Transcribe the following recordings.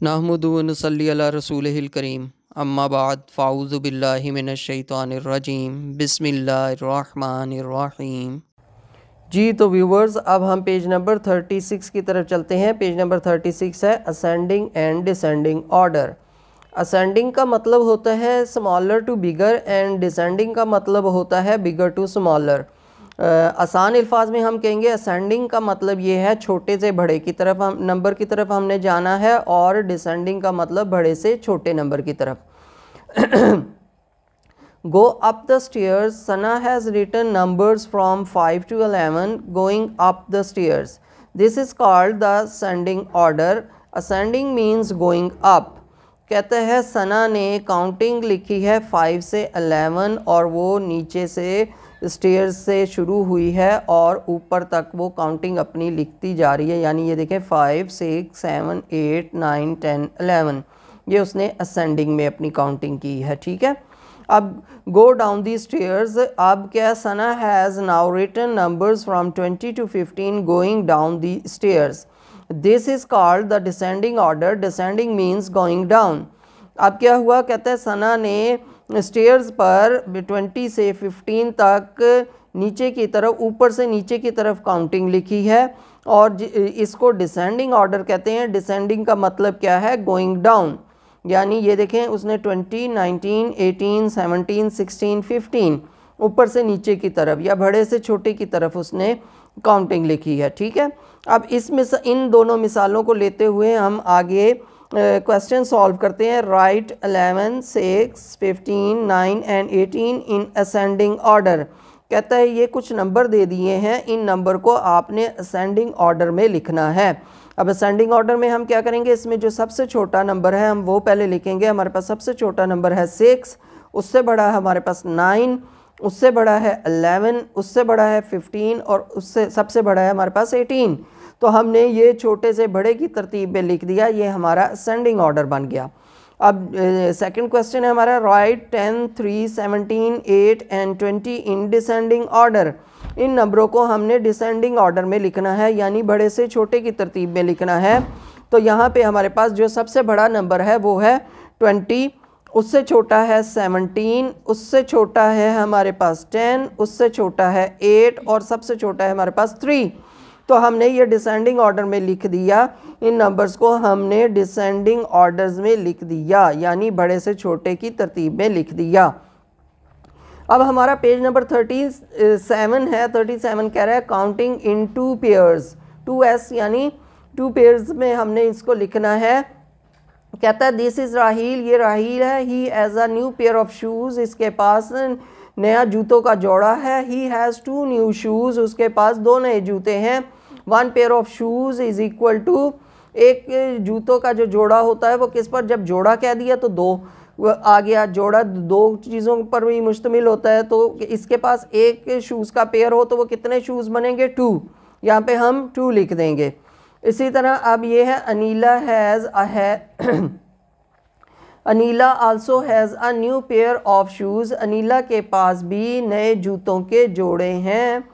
नहमदु व नसल्ली अला रसूलिहिल करीम अम्मा बाद फ़ाऊज़ु बिल्लाहि मिनश शैतानिर रजीम बिस्मिल्लाहिर्रहमानिर्रहीम। जी तो व्यूवर्स, अब हम पेज नंबर 36 की तरफ चलते हैं। पेज नंबर 36 है ascending and descending order. Ascending का मतलब होता है smaller to bigger and descending का मतलब होता है बिगर टू स्मॉलर। आसान अल्फाज में हम कहेंगे असेंडिंग का मतलब ये है छोटे से बड़े की तरफ हम नंबर की तरफ हमने जाना है, और डिसेंडिंग का मतलब बड़े से छोटे नंबर की तरफ। Go up the stairs. Sana has written numbers from 5 to 11 going up the stairs. This is called the ascending order. Ascending means going up. कहते हैं सना ने काउंटिंग लिखी है 5 से 11 और वो नीचे से स्टेयर्स से शुरू हुई है और ऊपर तक वो काउंटिंग अपनी लिखती जा रही है। यानी ये देखें 5, 6, 7, 8, 9, 10, 11 ये उसने असेंडिंग में अपनी काउंटिंग की है। ठीक है, अब गो डाउन दी स्टेयर्स। अब क्या, Sana has now written numbers from 20 to 15 going down the stairs. This is called the descending order. Descending means going down. अब क्या हुआ, कहते हैं सना ने स्टेयर्स पर 20 से 15 तक नीचे की तरफ, ऊपर से नीचे की तरफ काउंटिंग लिखी है, और इसको डिसेंडिंग ऑर्डर कहते हैं। डिसेंडिंग का मतलब क्या है, गोइंग डाउन। यानी ये देखें उसने 20, 19, 18, 17, 16, 15 ऊपर से नीचे की तरफ या बड़े से छोटे की तरफ उसने काउंटिंग लिखी है। ठीक है, अब इन दोनों मिसालों को लेते हुए हम आगे क्वेश्चन सॉल्व करते हैं। Right 11, 6, 15, 9 and 18 in ascending order. कहता है ये कुछ नंबर दे दिए हैं, इन नंबर को आपने असेंडिंग ऑर्डर में लिखना है। अब असेंडिंग ऑर्डर में हम क्या करेंगे, इसमें जो सबसे छोटा नंबर है हम वो पहले लिखेंगे। हमारे पास सबसे छोटा नंबर है 6, उससे बड़ा है हमारे पास 9, उससे बड़ा है 11, उससे बड़ा है 15 और उससे सबसे बड़ा है हमारे पास 18। तो हमने ये छोटे से बड़े की तरतीब में लिख दिया, ये हमारा असेंडिंग ऑर्डर बन गया। अब सेकंड क्वेश्चन है हमारा, write 10, 3, 17, 8 and 20 in descending order. इन नंबरों को हमने डिसेंडिंग ऑर्डर में लिखना है, यानी बड़े से छोटे की तरतीब में लिखना है। तो यहाँ पे हमारे पास जो सबसे बड़ा नंबर है वो है 20, उससे छोटा है 17, उससे छोटा है हमारे पास 10, उससे छोटा है 8 और सबसे छोटा है हमारे पास 3। तो हमने ये डिसेंडिंग ऑर्डर में लिख दिया, इन नंबर्स को हमने डिसेंडिंग ऑर्डर्स में लिख दिया, यानी बड़े से छोटे की तरतीब में लिख दिया। अब हमारा पेज नंबर 37 है। 37 कह रहा है काउंटिंग इन 2 पेयर्स, 2s यानी 2 पेयर्स में हमने इसको लिखना है। कहता है दिस इज़ राहील, ये राहील है। He has a new pair of shoes, इसके पास नया जूतों का जोड़ा है। ही हैज़ 2 न्यू शूज़, उसके पास 2 नए जूते हैं। 1 pair of shoes is equal to, एक जूतों का जो जोड़ा होता है वो किस पर, जब जोड़ा कह दिया तो 2 आ गया। जोड़ा 2 चीज़ों पर भी मुश्तमिल होता है, तो इसके पास एक शूज़ का पेयर हो तो वो कितने शूज़ बनेंगे, 2। यहाँ पे हम 2 लिख देंगे। इसी तरह अब ये है Anila has Anila also has a new pair of shoes. Anila के पास भी नए जूतों के जोड़े हैं।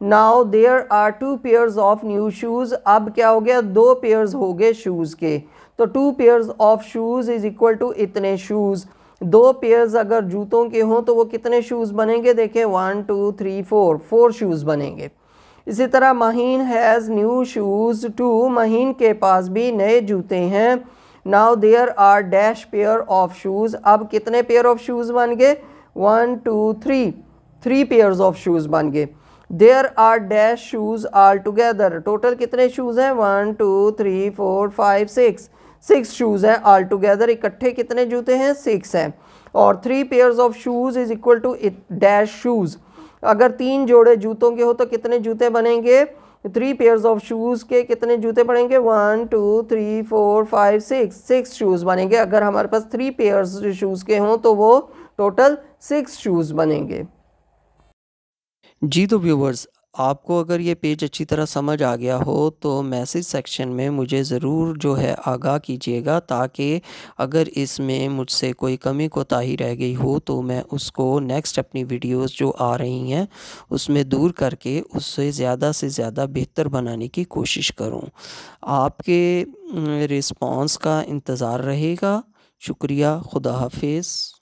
Now there are 2 pairs of new shoes. अब क्या हो गया, 2 पेयर्स हो गए शूज़ के। तो 2 pairs of shoes is equal to इतने शूज़। 2 पेयर्स अगर जूतों के हों तो वो कितने शूज़ बनेंगे, देखें 1, 2, 3, 4 शूज़ बनेंगे। इसी तरह महीन हैज़ न्यू शूज़ 2। महीन के पास भी नए जूते हैं। Now there are dash pair of shoes. अब कितने पेयर ऑफ शूज़ बन गए, 1, 2, 3 पेयर्स ऑफ शूज़ बन गए। There are dash shoes all together. Total कितने शूज़ हैं, 1, 2, 3, 4, 5, 6 शूज़ हैं आल टुगेदर। इकट्ठे कितने जूते हैं, 6 हैं। और 3 pairs of shoes is equal to dash shoes. अगर 3 जोड़े जूतों के हो तो कितने जूते बनेंगे, 3 पेयर्स ऑफ शूज़ के कितने जूते बनेंगे, 1, 2, 3, 4, 5, 6 शूज़ बनेंगे। अगर हमारे पास 3 पेयर्स शूज़ के हों तो वो टोटल 6 शूज़ बनेंगे। जी तो व्यूवर्स, आपको अगर ये पेज अच्छी तरह समझ आ गया हो तो मैसेज सेक्शन में मुझे ज़रूर जो है आगाह कीजिएगा, ताकि अगर इसमें मुझसे कोई कमी कोताही रह गई हो तो मैं उसको नेक्स्ट अपनी वीडियोस जो आ रही हैं उसमें दूर करके उससे ज़्यादा से ज़्यादा बेहतर बनाने की कोशिश करूं। आपके रिस्पांस का इंतज़ार रहेगा। शुक्रिया। खुदा हाफिज़।